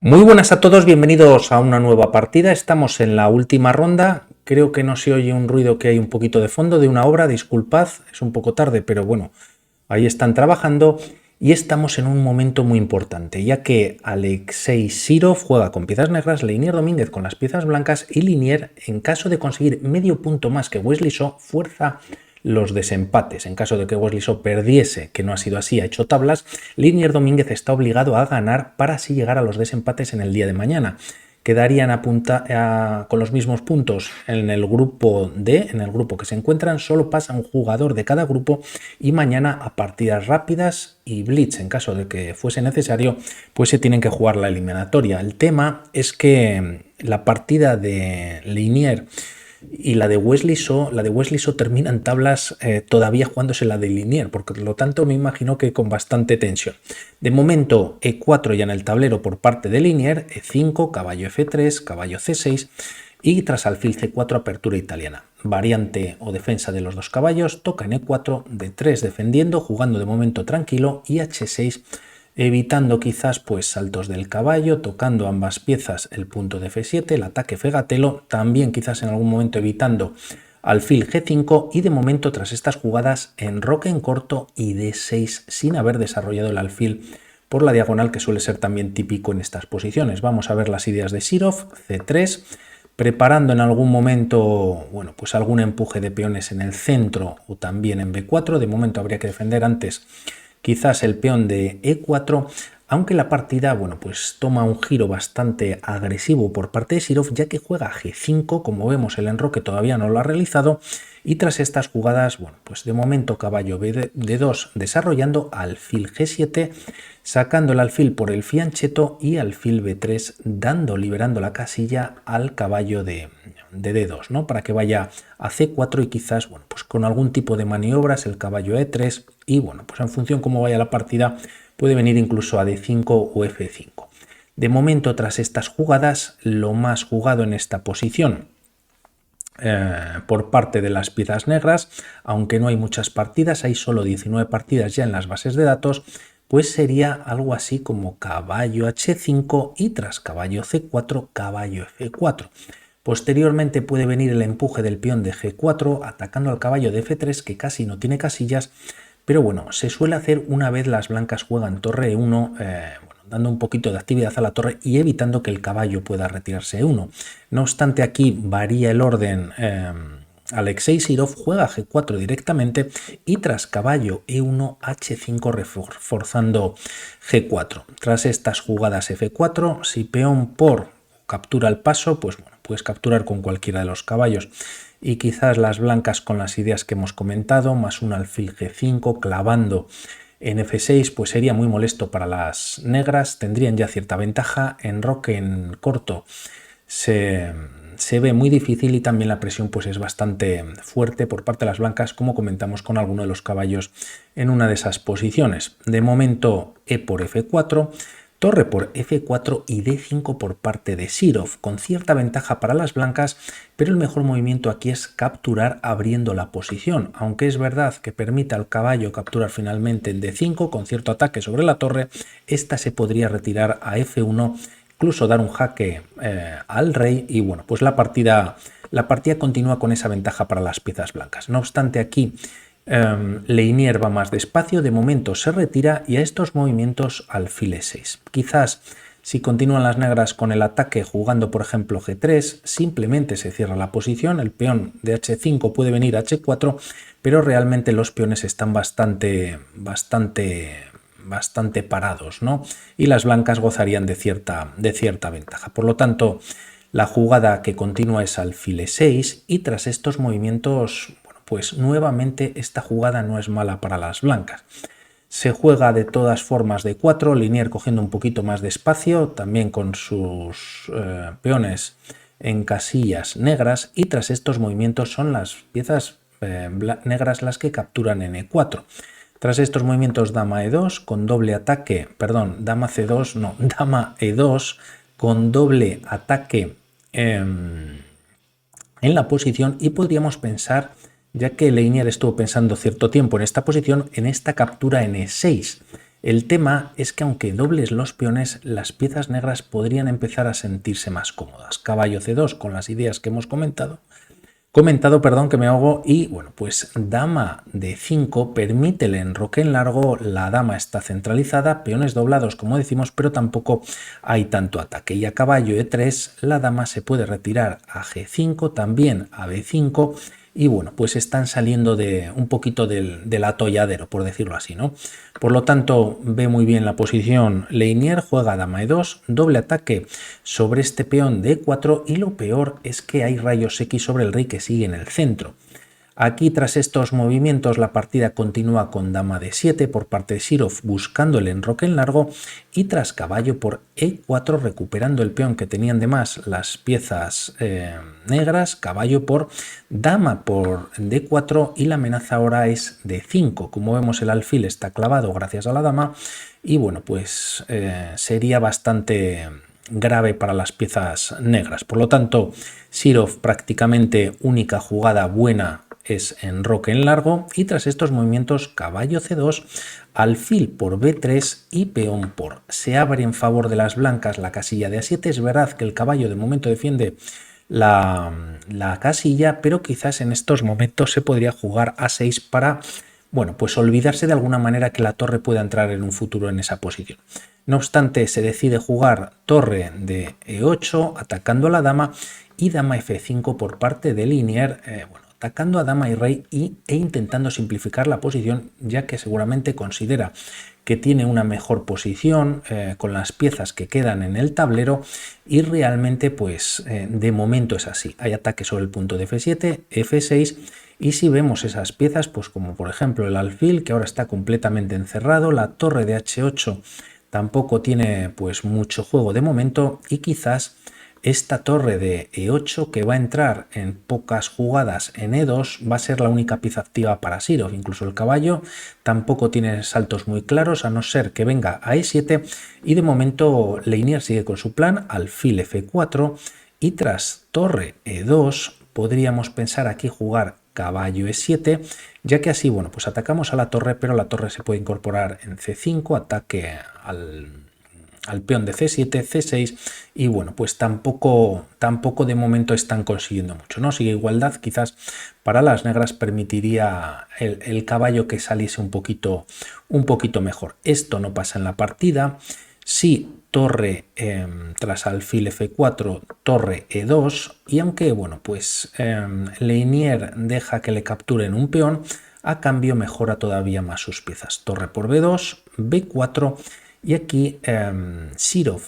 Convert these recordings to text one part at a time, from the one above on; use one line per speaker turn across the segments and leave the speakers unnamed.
Muy buenas a todos, bienvenidos a una nueva partida. Estamos en la última ronda. Creo que no se oye un ruido, que hay un poquito de fondo de una obra, disculpad, es un poco tarde, pero bueno, ahí están trabajando y estamos en un momento muy importante, ya que Alexei Sirov juega con piezas negras, Leinier Domínguez con las piezas blancas y Linier, en caso de conseguir medio punto más que Wesley So, fuerza los desempates. En caso de que Wesley So perdiese, que no ha sido así, ha hecho tablas, Leinier Domínguez está obligado a ganar para así llegar a los desempates en el día de mañana. Quedarían con los mismos puntos en el grupo D, en el grupo que se encuentran, solo pasa un jugador de cada grupo y mañana a partidas rápidas y blitz, en caso de que fuese necesario, pues se tienen que jugar la eliminatoria. El tema es que la partida de Leinier y la de Wesley So termina en tablas todavía jugándose la de Linier, por lo tanto me imagino que con bastante tensión. De momento E4 ya en el tablero por parte de Linier, E5, caballo F3, caballo C6 y tras alfil C4 apertura italiana. Variante o defensa de los dos caballos, toca en E4, D3 defendiendo, jugando de momento tranquilo y H6 evitando quizás pues saltos del caballo, tocando ambas piezas el punto de F7, el ataque Fegatelo, también quizás en algún momento evitando alfil G5 y de momento tras estas jugadas enroque en corto y D6 sin haber desarrollado el alfil por la diagonal, que suele ser también típico en estas posiciones. Vamos a ver las ideas de Sirov, C3, preparando en algún momento, bueno, pues algún empuje de peones en el centro o también en B4. De momento habría que defender antes quizás el peón de E4, aunque la partida, bueno, pues toma un giro bastante agresivo por parte de Sirov, ya que juega G5, como vemos el enroque todavía no lo ha realizado, y tras estas jugadas, bueno, pues de momento caballo D2 desarrollando alfil G7, sacando el alfil por el fianchetto y alfil B3 liberando la casilla al caballo de D2, ¿no? Para que vaya a C4 y quizás, bueno, pues con algún tipo de maniobras el caballo E3 y bueno, pues en función cómo vaya la partida puede venir incluso a D5 o F5. De momento, tras estas jugadas, lo más jugado en esta posición por parte de las piezas negras, aunque no hay muchas partidas, hay solo 19 partidas ya en las bases de datos, pues sería algo así como caballo H5 y tras caballo C4, caballo F4. Posteriormente puede venir el empuje del peón de G4 atacando al caballo de F3, que casi no tiene casillas, pero bueno, se suele hacer una vez las blancas juegan torre E1, bueno, dando un poquito de actividad a la torre y evitando que el caballo pueda retirarse E1. No obstante, aquí varía el orden. Alexei Sirov juega G4 directamente y tras caballo E1, H5 reforzando G4. Tras estas jugadas F4, si peón por captura el paso, pues bueno, puedes capturar con cualquiera de los caballos. Y quizás las blancas con las ideas que hemos comentado, más un alfil G5 clavando en F6, pues sería muy molesto para las negras, tendrían ya cierta ventaja, enroque en corto se ve muy difícil y también la presión pues es bastante fuerte por parte de las blancas, como comentamos con alguno de los caballos en una de esas posiciones. De momento E por F4, torre por F4 y D5 por parte de Sirov, con cierta ventaja para las blancas, pero el mejor movimiento aquí es capturar abriendo la posición, aunque es verdad que permite al caballo capturar finalmente en D5 con cierto ataque sobre la torre, esta se podría retirar a F1, incluso dar un jaque al rey y bueno, pues la partida continúa con esa ventaja para las piezas blancas. No obstante, aquí Leinier va más despacio, de momento se retira y a estos movimientos alfil E6. Quizás si continúan las negras con el ataque jugando por ejemplo G3, simplemente se cierra la posición, el peón de H5 puede venir a H4, pero realmente los peones están bastante parados, ¿no? Y las blancas gozarían de cierta ventaja. Por lo tanto, la jugada que continúa es alfil E6 y tras estos movimientos, bueno, pues nuevamente esta jugada no es mala para las blancas. Se juega de todas formas de 4, Linier cogiendo un poquito más de espacio, también con sus peones en casillas negras y tras estos movimientos son las piezas negras las que capturan en E4. Tras estos movimientos dama E2 con doble ataque, perdón, dama C2, no, dama E2 con doble ataque en la posición y podríamos pensar, ya que Leinier estuvo pensando cierto tiempo en esta posición, en esta captura en E6. El tema es que aunque dobles los peones, las piezas negras podrían empezar a sentirse más cómodas. Caballo C2 con las ideas que hemos comentado, que me ahogo, y bueno, pues dama de 5 permite el enroque en largo, la dama está centralizada, peones doblados como decimos, pero tampoco hay tanto ataque, y a caballo E3 la dama se puede retirar a G5, también a B5, y bueno, pues están saliendo de un poquito del atolladero, por decirlo así, ¿no? Por lo tanto, ve muy bien la posición Leinier, juega dama E2, doble ataque sobre este peón de E4, y lo peor es que hay rayos X sobre el rey que sigue en el centro. Aquí, tras estos movimientos, la partida continúa con dama de 7 por parte de Sirov buscando el enroque en largo, y tras caballo por E4 recuperando el peón que tenían de más las piezas negras, caballo por dama por D4, y la amenaza ahora es de 5. Como vemos, el alfil está clavado gracias a la dama, y bueno, pues sería bastante grave para las piezas negras. Por lo tanto, Sirov prácticamente única jugada buena es enroque en largo, y tras estos movimientos caballo C2, alfil por B3 y peón por. Se abre en favor de las blancas la casilla de A7. Es verdad que el caballo de momento defiende la casilla, pero quizás en estos momentos se podría jugar A6 para, bueno, pues olvidarse de alguna manera que la torre pueda entrar en un futuro en esa posición. No obstante, se decide jugar torre de E8 atacando a la dama, y dama F5 por parte de Leinier, bueno, atacando a dama y rey e intentando simplificar la posición, ya que seguramente considera que tiene una mejor posición con las piezas que quedan en el tablero, y realmente pues de momento es así. Hay ataque sobre el punto de F7, F6, y si vemos esas piezas, pues como por ejemplo el alfil, que ahora está completamente encerrado, la torre de H8 tampoco tiene pues mucho juego de momento, y quizás esta torre de E8, que va a entrar en pocas jugadas en E2, va a ser la única pieza activa para Sirov. Incluso el caballo tampoco tiene saltos muy claros, a no ser que venga a E7, y de momento Leinier sigue con su plan, alfil F4, y tras torre E2 podríamos pensar aquí jugar caballo E7, ya que así, bueno, pues atacamos a la torre, pero la torre se puede incorporar en C5, ataque al peón de C7, C6, y bueno, pues tampoco de momento están consiguiendo mucho, ¿no? Sigue igualdad, quizás para las negras permitiría el caballo que saliese un poquito mejor. Esto no pasa en la partida. Sí, torre tras alfil F4, torre E2, y aunque, bueno, pues Leinier deja que le capturen un peón, a cambio mejora todavía más sus piezas. Torre por B2, B4, y aquí Sirov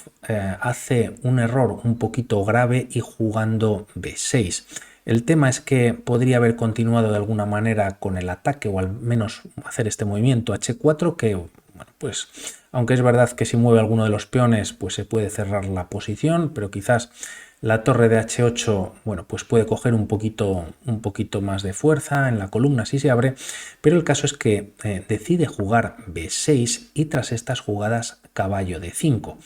hace un error un poquito grave y jugando B6. El tema es que podría haber continuado de alguna manera con el ataque, o al menos hacer este movimiento H4, que, bueno, pues aunque es verdad que si mueve alguno de los peones pues se puede cerrar la posición, pero quizás la torre de H8, bueno, pues puede coger un poquito más de fuerza en la columna si se abre, pero el caso es que decide jugar B6, y tras estas jugadas caballo D5.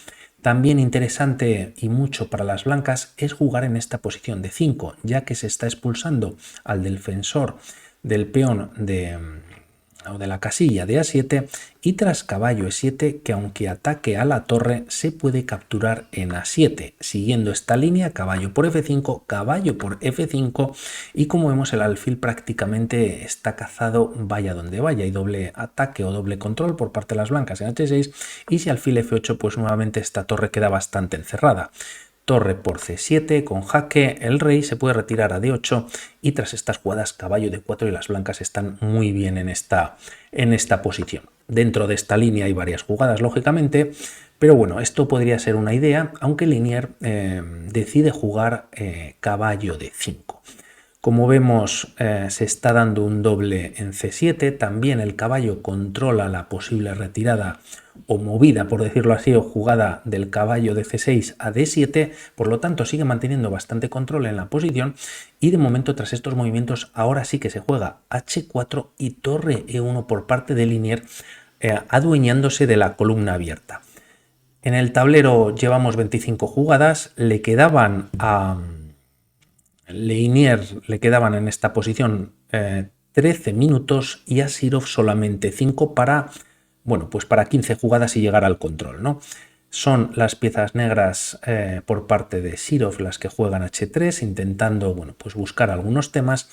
También interesante y mucho para las blancas es jugar en esta posición de 5, ya que se está expulsando al defensor del peón de la casilla de A7, y tras caballo E7, que aunque ataque a la torre se puede capturar en A7. Siguiendo esta línea, caballo por F5, caballo por F5, y como vemos el alfil prácticamente está cazado vaya donde vaya. Hay doble ataque o doble control por parte de las blancas en H6, y si alfil F8 pues nuevamente esta torre queda bastante encerrada. Torre por C7 con jaque, el rey se puede retirar a D8, y tras estas jugadas caballo D4, y las blancas están muy bien en esta posición. Dentro de esta línea hay varias jugadas lógicamente, pero bueno, esto podría ser una idea, aunque Leinier decide jugar caballo D5. Como vemos, se está dando un doble en C7, también el caballo controla la posible retirada o movida, por decirlo así, o jugada del caballo de C6 a D7, por lo tanto sigue manteniendo bastante control en la posición, y de momento tras estos movimientos ahora sí que se juega H4 y torre E1 por parte de Leinier, adueñándose de la columna abierta. En el tablero llevamos 25 jugadas, le quedaban a Leinier en esta posición 13 minutos, y a Sirov solamente 5 para bueno, pues para 15 jugadas y llegar al control, ¿no? Son las piezas negras por parte de Sirov las que juegan H3, intentando, bueno, pues buscar algunos temas.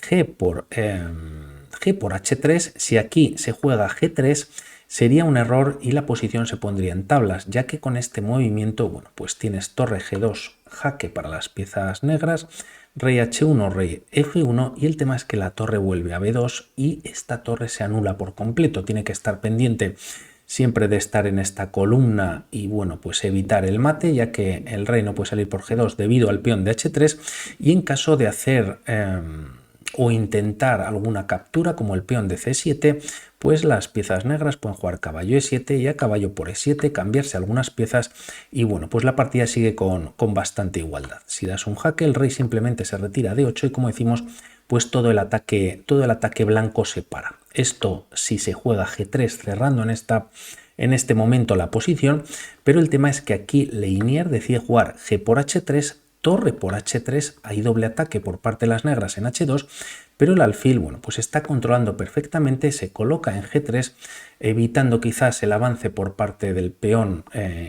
G por H3, si aquí se juega G3, sería un error y la posición se pondría en tablas, ya que con este movimiento, bueno, pues tienes torre G2, jaque para las piezas negras, rey H1, rey F1, y el tema es que la torre vuelve a B2 y esta torre se anula por completo. Tiene que estar pendiente siempre de estar en esta columna y, bueno, pues evitar el mate, ya que el rey no puede salir por G2 debido al peón de H3, y en caso de hacer o intentar alguna captura como el peón de C7, pues las piezas negras pueden jugar caballo E7 y a caballo por E7, cambiarse algunas piezas y, bueno, pues la partida sigue con bastante igualdad. Si das un jaque, el rey simplemente se retira de 8 y, como decimos, pues todo el ataque blanco se para. Esto si se juega G3 cerrando en este momento la posición, pero el tema es que aquí Leinier decide jugar G por H3, torre por H3, hay doble ataque por parte de las negras en H2, pero el alfil, bueno, pues está controlando perfectamente, se coloca en G3, evitando quizás el avance por parte del peón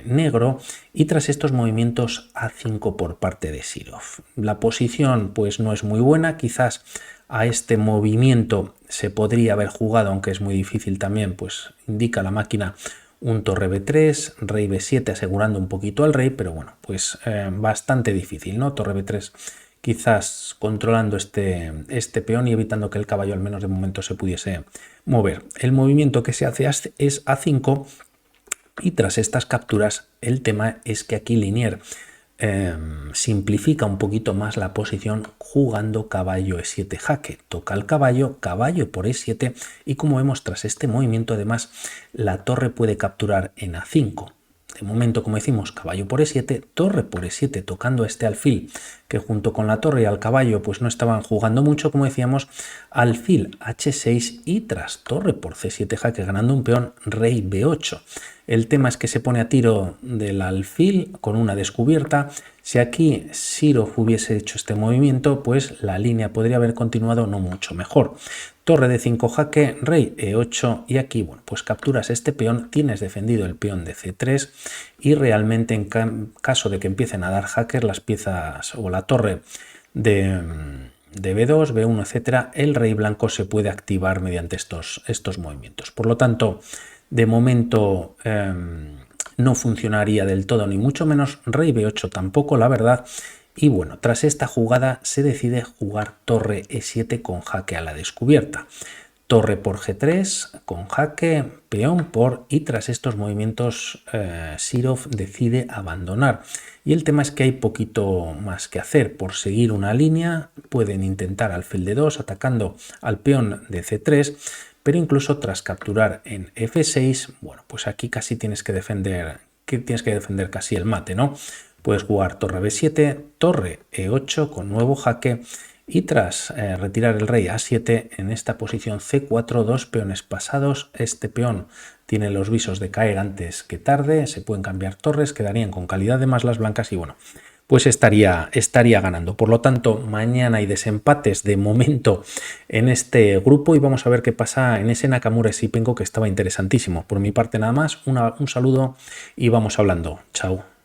negro, y tras estos movimientos A5 por parte de Sirov. La posición pues no es muy buena, quizás a este movimiento se podría haber jugado, aunque es muy difícil también, pues indica la máquina un torre B3, rey B7 asegurando un poquito al rey, pero bueno, pues bastante difícil, ¿no? Torre B3 quizás controlando este peón y evitando que el caballo al menos de momento se pudiese mover. El movimiento que se hace es A5 y tras estas capturas el tema es que aquí Linier simplifica un poquito más la posición jugando caballo E7 jaque. Toca el caballo, caballo por E7 y, como vemos, tras este movimiento además la torre puede capturar en A5. De momento, como decimos, caballo por E7, torre por E7 tocando este alfil que junto con la torre y al caballo pues no estaban jugando mucho, como decíamos, alfil H6 y tras torre por C7 jaque ganando un peón, rey B8. El tema es que se pone a tiro del alfil con una descubierta. Si aquí Sirov hubiese hecho este movimiento, pues la línea podría haber continuado no mucho mejor. Torre de 5 jaque, rey E8 y aquí, bueno, pues capturas este peón, tienes defendido el peón de C3 y realmente en caso de que empiecen a dar jaques las piezas o la torre de B2, B1, etcétera, el rey blanco se puede activar mediante estos movimientos. Por lo tanto, de momento no funcionaría del todo, ni mucho menos rey B8 tampoco, la verdad. Y bueno, tras esta jugada se decide jugar torre E7 con jaque a la descubierta. Torre por G3 con jaque, peón por, y tras estos movimientos Sirov decide abandonar. Y el tema es que hay poquito más que hacer. Por seguir una línea pueden intentar alfil de 2 atacando al peón de C3, pero incluso tras capturar en F6, bueno, pues aquí casi tienes que defender casi el mate, ¿no? Puedes jugar torre B7, torre E8 con nuevo jaque y tras retirar el rey A7 en esta posición C4, dos peones pasados. Este peón tiene los visos de caer antes que tarde, se pueden cambiar torres, quedarían con calidad de más las blancas y bueno, pues estaría ganando. Por lo tanto, mañana hay desempates de momento en este grupo y vamos a ver qué pasa en ese Nakamura Sipinko que estaba interesantísimo. Por mi parte nada más, un saludo y vamos hablando. Chao.